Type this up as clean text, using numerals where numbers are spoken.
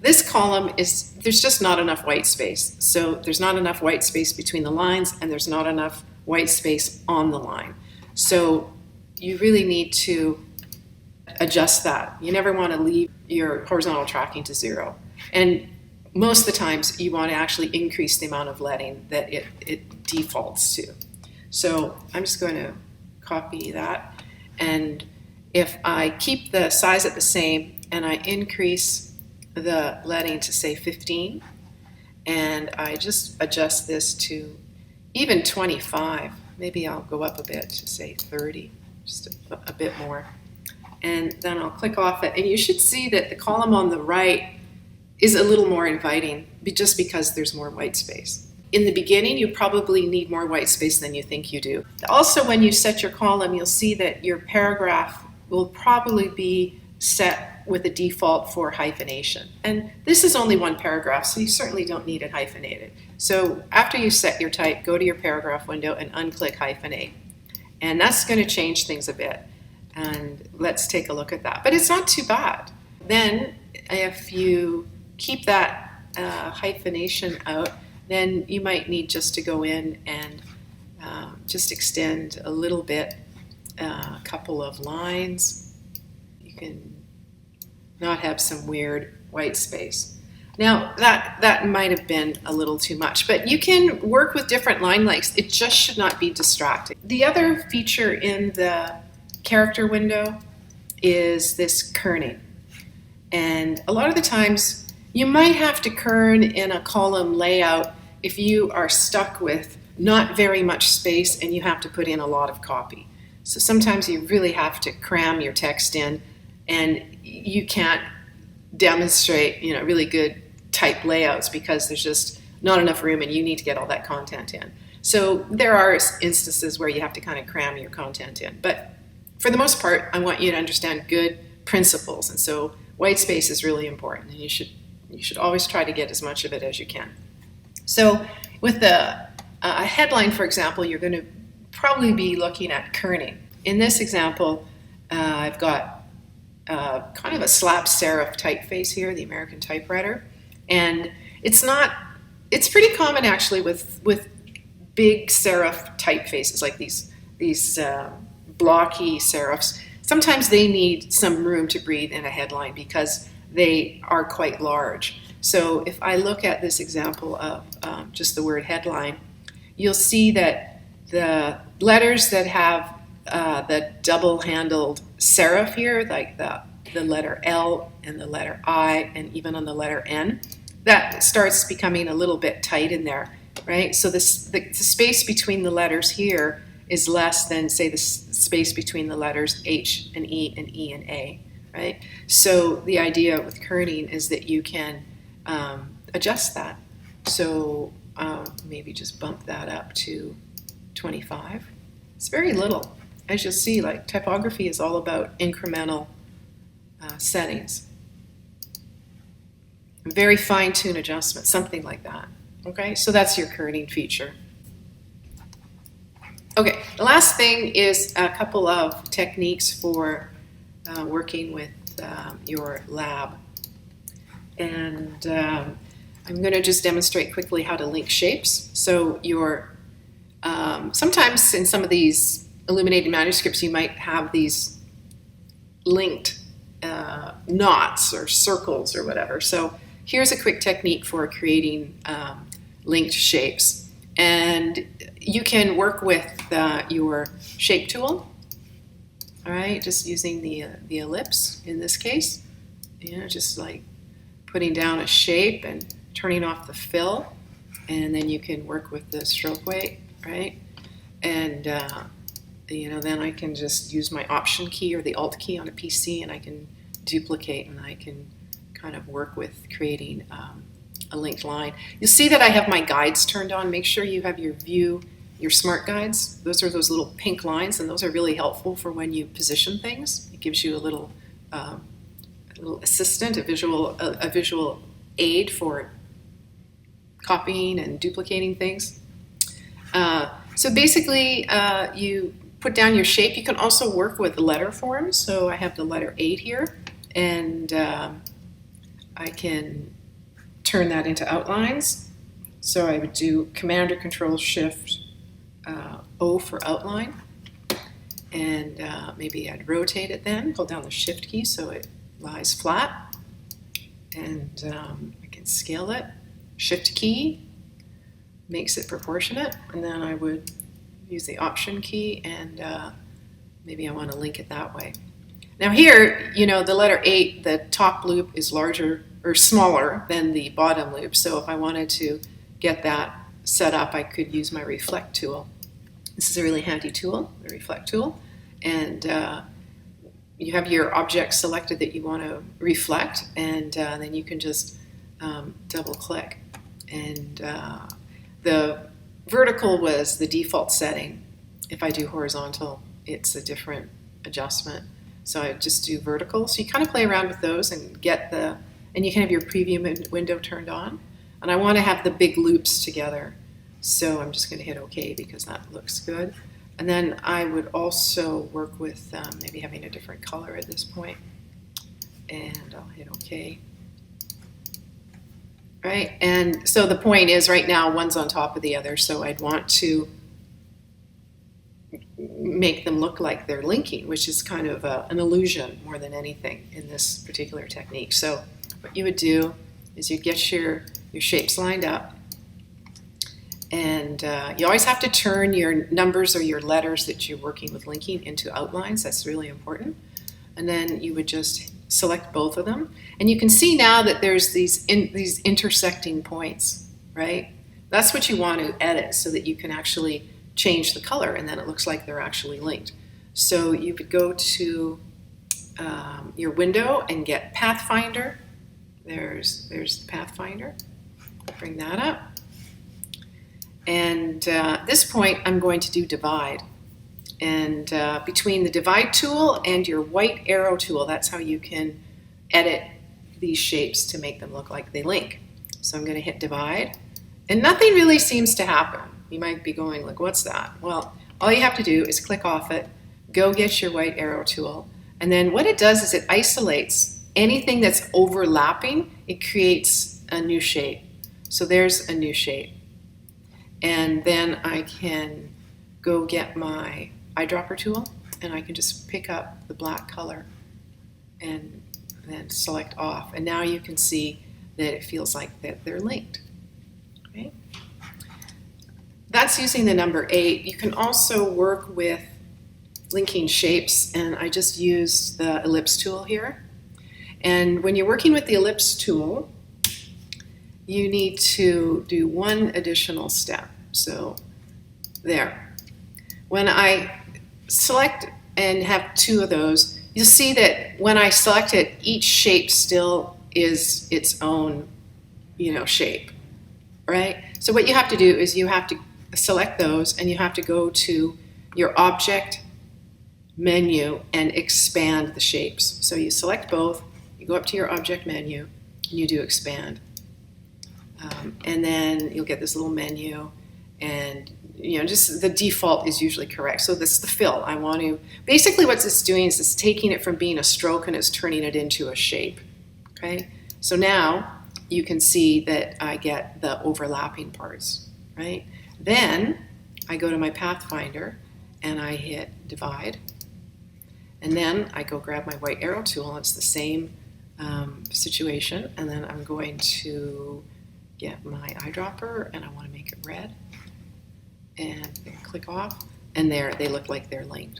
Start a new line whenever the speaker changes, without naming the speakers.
this column there's just not enough white space. So there's not enough white space between the lines, and there's not enough white space on the line. So you really need to adjust that. You never want to leave your horizontal tracking to 0. And most of the times you want to actually increase the amount of leading that it defaults to. So I'm just going to copy that. And if I keep the size at the same and I increase the leading to say 15, and I just adjust this to even 25, maybe I'll go up a bit to say 30, just a bit more. And then I'll click off it, and you should see that the column on the right is a little more inviting just because there's more white space. In the beginning, you probably need more white space than you think you do. Also, when you set your column, you'll see that your paragraph will probably be set with a default for hyphenation. And this is only one paragraph, so you certainly don't need it hyphenated. So after you set your type, go to your paragraph window and unclick hyphenate. And that's going to change things a bit. And let's take a look at that. But it's not too bad. Then if you keep that hyphenation out, then you might need just to go in and just extend a little bit, a couple of lines. You can not have some weird white space. Now that might have been a little too much, but you can work with different line lengths. It just should not be distracting. The other feature in the character window is this kerning. And a lot of the times you might have to kern in a column layout if you are stuck with not very much space and you have to put in a lot of copy. So sometimes you really have to cram your text in, and you can't demonstrate, really good type layouts because there's just not enough room and you need to get all that content in. So there are instances where you have to kind of cram your content in. But for the most part, I want you to understand good principles. And so white space is really important, and you should always try to get as much of it as you can. So with the headline, for example, you're going to probably be looking at kerning. In this example, I've got kind of a slab serif typeface here, the American typewriter, and it's pretty common actually with big serif typefaces like these blocky serifs. Sometimes they need some room to breathe in a headline because they are quite large. So if I look at this example of just the word headline, you'll see that the letters that have the double-handled serif here, like the letter L and the letter I, and even on the letter N, that starts becoming a little bit tight in there, right? So the space between the letters here is less than, say, the space between the letters H and E and A, right? So the idea with kerning is that you can adjust that. So maybe just bump that up to 25. It's very little. As you'll see, like typography is all about incremental settings. Very fine-tuned adjustment, something like that. Okay, so that's your kerning feature. Okay, the last thing is a couple of techniques for working with your lab. And I'm going to just demonstrate quickly how to link shapes. So sometimes in some of these illuminated manuscripts you might have these linked knots or circles or whatever. So here's a quick technique for creating linked shapes. And you can work with your shape tool, all right, just using the ellipse in this case, just like putting down a shape and turning off the fill, and then you can work with the stroke weight, right? And then I can just use my Option key or the Alt key on a PC, and I can duplicate, and I can kind of work with creating a linked line. You'll see that I have my guides turned on. Make sure you have your smart guides. Those are those little pink lines, and those are really helpful for when you position things. It gives you a little assistant, a visual aid for copying and duplicating things. So basically, you put down your shape. You can also work with letter forms. So I have the letter 8 here, and I can turn that into outlines. So I would do Command or Control Shift O for outline. And maybe I'd rotate it then, hold down the Shift key so it lies flat. And I can scale it. Shift key makes it proportionate. And then I would use the Option key and maybe I want to link it that way. Now here, you know, the letter 8, the top loop is larger or smaller than the bottom loop. So if I wanted to get that set up, I could use my Reflect tool. This is a really handy tool, the Reflect tool. And you have your object selected that you want to reflect, and then you can just double click. And the vertical was the default setting. If I do horizontal, it's a different adjustment. So I just do vertical. So you kind of play around with those and and you can have your preview window turned on. And I want to have the big loops together. So I'm just going to hit OK because that looks good. And then I would also work with maybe having a different color at this point. And I'll hit OK. Right, and so the point is right now one's on top of the other, so I'd want to make them look like they're linking, which is kind of an illusion more than anything in this particular technique. So what you would do is you get your shapes lined up, and you always have to turn your numbers or your letters that you're working with linking into outlines. That's really important. And then you would just select both of them, and you can see now that there's these intersecting points, right? That's what you want to edit so that you can actually change the color, and then it looks like they're actually linked. So you would go to your window and get Pathfinder. There's the Pathfinder. Bring that up. And at this point, I'm going to do divide. And between the divide tool and your white arrow tool, that's how you can edit these shapes to make them look like they link. So I'm going to hit divide, and nothing really seems to happen. You might be going like, what's that? Well, all you have to do is click off it, go get your white arrow tool, and then what it does is it isolates anything that's overlapping. It creates a new shape. So there's a new shape. And then I can go get my eyedropper tool, and I can just pick up the black color and then select off. And now you can see that it feels like that they're linked. Okay? That's using the number 8. You can also work with linking shapes, and I just used the ellipse tool here. And when you're working with the ellipse tool, you need to do one additional step. So there. When I select and have 2 of those, you'll see that when I select it, each shape still is its own, shape, right? So what you have to do is you have to select those, and you have to go to your object menu and expand the shapes. So you select both, you go up to your object menu, and you do expand. And then you'll get this little menu, and just the default is usually correct. So this is the fill. Basically what it's doing is it's taking it from being a stroke and it's turning it into a shape. Okay? So now you can see that I get the overlapping parts, right? Then I go to my Pathfinder and I hit divide. And then I go grab my white arrow tool, and it's the same situation. And then I'm going to get my eyedropper, and I want to make it red. And click off, and there they look like they're linked.